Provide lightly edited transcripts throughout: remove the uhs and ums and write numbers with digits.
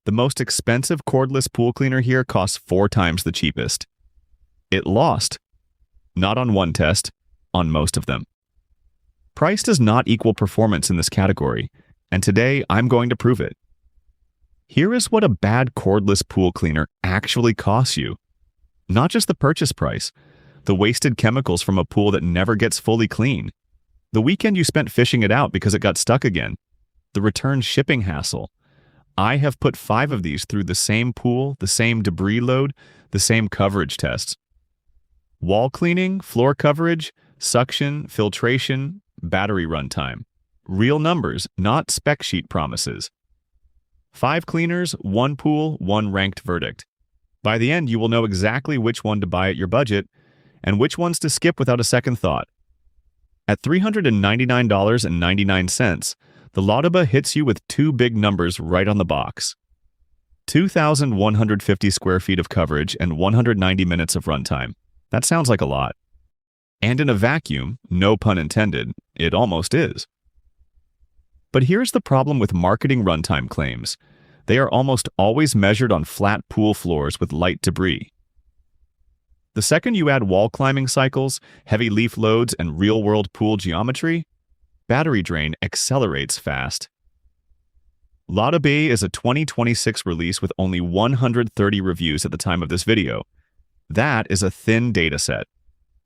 The most expensive cordless pool cleaner here costs 4 times the cheapest. It lost. Not on one test, on most of them. Price does not equal performance in this category, and today I'm going to prove it. Here is what a bad cordless pool cleaner actually costs you. Not just the purchase price, the wasted chemicals from a pool that never gets fully clean, the weekend you spent fishing it out because it got stuck again, the return shipping hassle. I have put 5 of these through the same pool, the same debris load, the same coverage tests. Wall cleaning, floor coverage, suction, filtration, battery runtime. Real numbers, not spec sheet promises. 5 cleaners, 1 pool, 1 ranked verdict. By the end, you will know exactly which one to buy at your budget and which ones to skip without a second thought. At $399.99, the Laudiba hits you with 2 big numbers right on the box. 2,150 square feet of coverage and 190 minutes of runtime. That sounds like a lot. And in a vacuum, no pun intended, it almost is. But here's the problem with marketing runtime claims. They are almost always measured on flat pool floors with light debris. The second you add wall climbing cycles, heavy leaf loads, and real-world pool geometry, battery drain accelerates fast. Laudiba is a 2026 release with only 130 reviews at the time of this video. That is a thin dataset.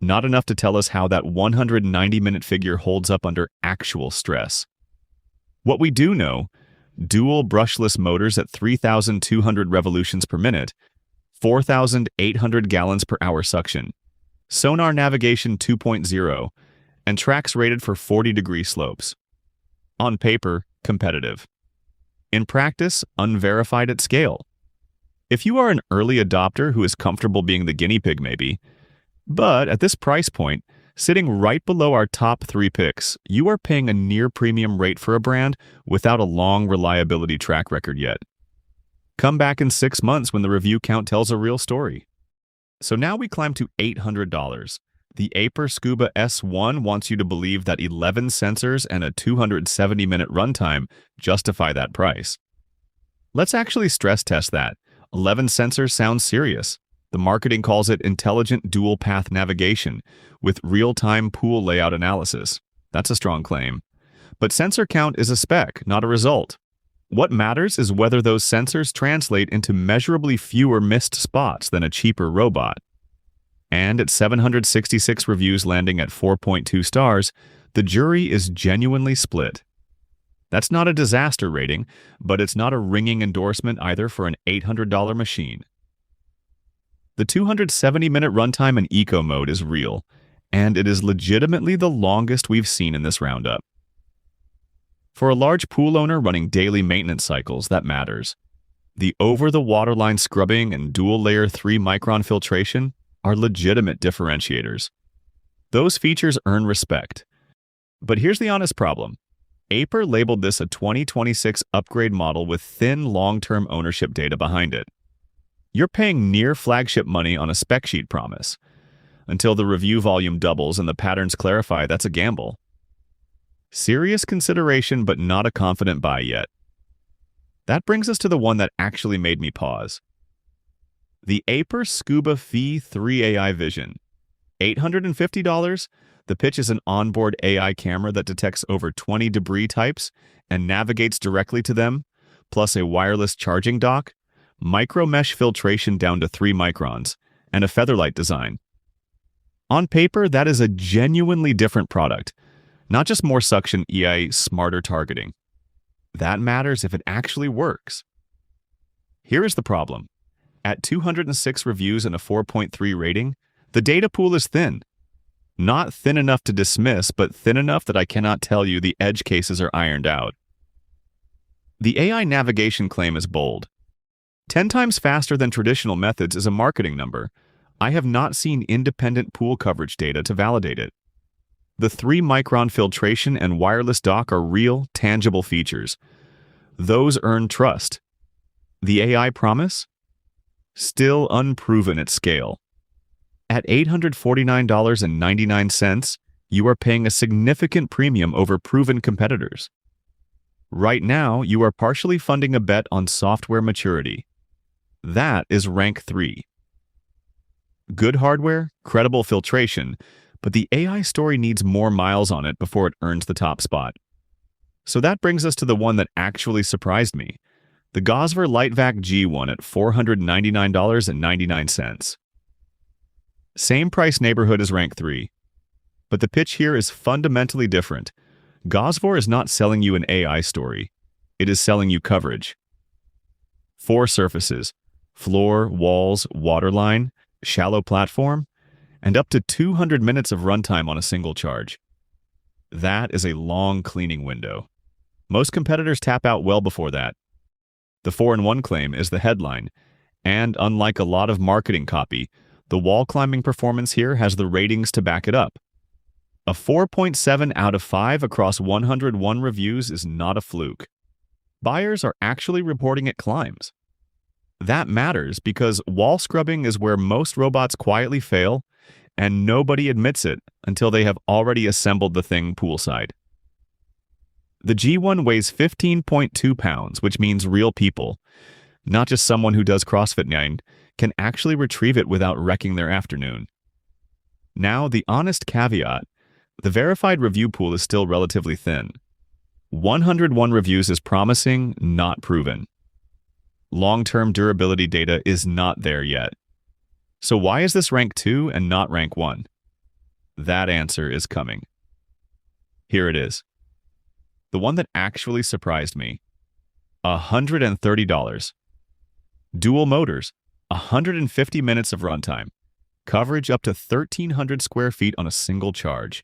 Not enough to tell us how that 190-minute figure holds up under actual stress. What we do know, dual brushless motors at 3,200 revolutions per minute, 4,800 gallons per hour suction, sonar navigation 2.0, and tracks rated for 40-degree slopes. On paper, competitive. In practice, unverified at scale. If you are an early adopter who is comfortable being the guinea pig maybe, but at this price point, sitting right below our top 3 picks, you are paying a near-premium rate for a brand without a long reliability track record yet. Come back in 6 months when the review count tells a real story. So now we climb to $800. The Aper Scooba S1 wants you to believe that 11 sensors and a 270-minute runtime justify that price. Let's actually stress test that. 11 sensors sounds serious. The marketing calls it intelligent dual-path navigation with real-time pool layout analysis. That's a strong claim. But sensor count is a spec, not a result. What matters is whether those sensors translate into measurably fewer missed spots than a cheaper robot. And at 766 reviews landing at 4.2 stars, the jury is genuinely split. That's not a disaster rating, but it's not a ringing endorsement either for an $800 machine. The 270-minute runtime in eco mode is real, and it is legitimately the longest we've seen in this roundup. For a large pool owner running daily maintenance cycles, that matters. The over-the-waterline scrubbing and dual-layer 3-micron filtration are legitimate differentiators. Those features earn respect. But here's the honest problem. Aper labeled this a 2026 upgrade model with thin long-term ownership data behind it. You're paying near flagship money on a spec sheet promise. Until the review volume doubles and the patterns clarify, that's a gamble. Serious consideration, but not a confident buy yet. That brings us to the one that actually made me pause. The Aper Scooba Phi 3 AI Vision. $850, the pitch is an onboard AI camera that detects over 20 debris types and navigates directly to them, plus a wireless charging dock, micro mesh filtration down to 3 microns, and a featherlight design. On paper, that is a genuinely different product, not just more suction EI smarter targeting. That matters if it actually works. Here is the problem. At 206 reviews and a 4.3 rating, the data pool is thin. Not thin enough to dismiss, but thin enough that I cannot tell you the edge cases are ironed out. The AI navigation claim is bold. 10 times faster than traditional methods is a marketing number. I have not seen independent pool coverage data to validate it. The 3-micron filtration and wireless dock are real, tangible features. Those earn trust. The AI promise? Still unproven at scale. At $849.99, you are paying a significant premium over proven competitors. Right now, you are partially funding a bet on software maturity. That is rank 3. Good hardware, credible filtration, but the AI story needs more miles on it before it earns the top spot. So that brings us to the one that actually surprised me. The GOSVAR LightVac G1 at $499.99. Same price neighborhood as rank 3. But the pitch here is fundamentally different. GOSVAR is not selling you an AI story. It is selling you coverage. 4 surfaces: floor, walls, waterline, shallow platform, and up to 200 minutes of runtime on a single charge. That is a long cleaning window. Most competitors tap out well before that. The 4-in-1 claim is the headline, and unlike a lot of marketing copy, the wall climbing performance here has the ratings to back it up. A 4.7 out of 5 across 101 reviews is not a fluke. Buyers are actually reporting it climbs. That matters because wall scrubbing is where most robots quietly fail, and nobody admits it until they have already assembled the thing poolside. The G1 weighs 15.2 pounds, which means real people, not just someone who does CrossFit 9, can actually retrieve it without wrecking their afternoon. Now, the honest caveat: the verified review pool is still relatively thin. 101 reviews is promising, not proven. Long-term durability data is not there yet. So why is this rank 2 and not rank 1? That answer is coming. Here it is. The one that actually surprised me. $130. Dual motors, 150 minutes of runtime, coverage up to 1,300 square feet on a single charge.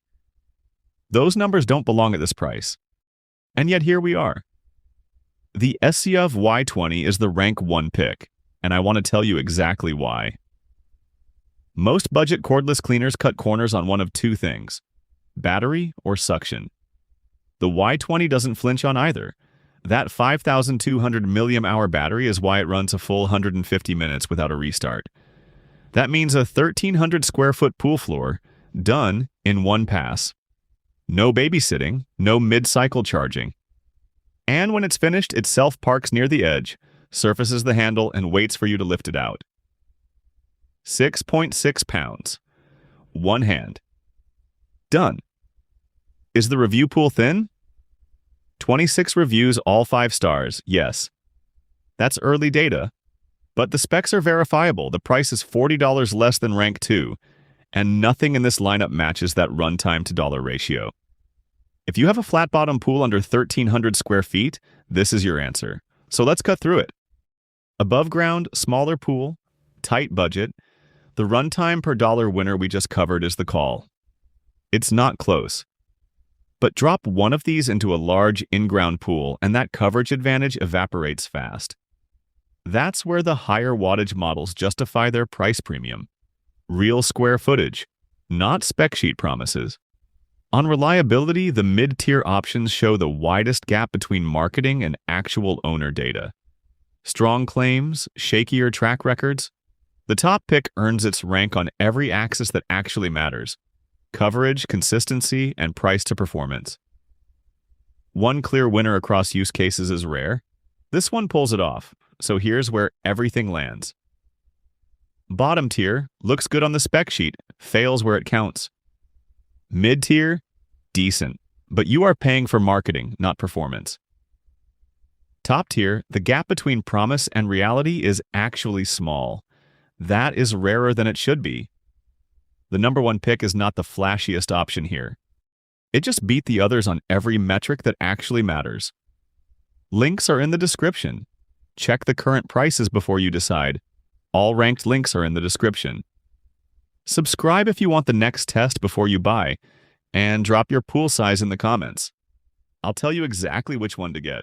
Those numbers don't belong at this price. And yet here we are. The SCUV Y20 is the rank 1 pick, and I want to tell you exactly why. Most budget cordless cleaners cut corners on one of 2 things: battery or suction. The Y20 doesn't flinch on either. That 5,200 milliamp-hour battery is why it runs a full 150 minutes without a restart. That means a 1,300 square foot pool floor, done in one pass. No babysitting, no mid-cycle charging. And when it's finished, it self-parks near the edge, surfaces the handle, and waits for you to lift it out. 6.6 pounds. One hand. Done. Is the review pool thin? 26 reviews, all 5 stars, yes. That's early data. But the specs are verifiable. The price is $40 less than rank 2, and nothing in this lineup matches that runtime to dollar ratio. If you have a flat bottom pool under 1,300 square feet, this is your answer. So let's cut through it. Above ground, smaller pool, tight budget. The runtime per dollar winner we just covered is the call. It's not close. But drop one of these into a large in-ground pool and that coverage advantage evaporates fast. That's where the higher wattage models justify their price premium. Real square footage, not spec sheet promises. On reliability, the mid-tier options show the widest gap between marketing and actual owner data. Strong claims, shakier track records. The top pick earns its rank on every axis that actually matters: coverage, consistency, and price to performance. One clear winner across use cases is rare. This one pulls it off, so here's where everything lands. Bottom tier, looks good on the spec sheet, fails where it counts. Mid-tier, decent, but you are paying for marketing, not performance. Top tier, the gap between promise and reality is actually small. That is rarer than it should be. The number 1 pick is not the flashiest option here. It just beat the others on every metric that actually matters. Links are in the description. Check the current prices before you decide. All ranked links are in the description. Subscribe if you want the next test before you buy, and drop your pool size in the comments. I'll tell you exactly which one to get.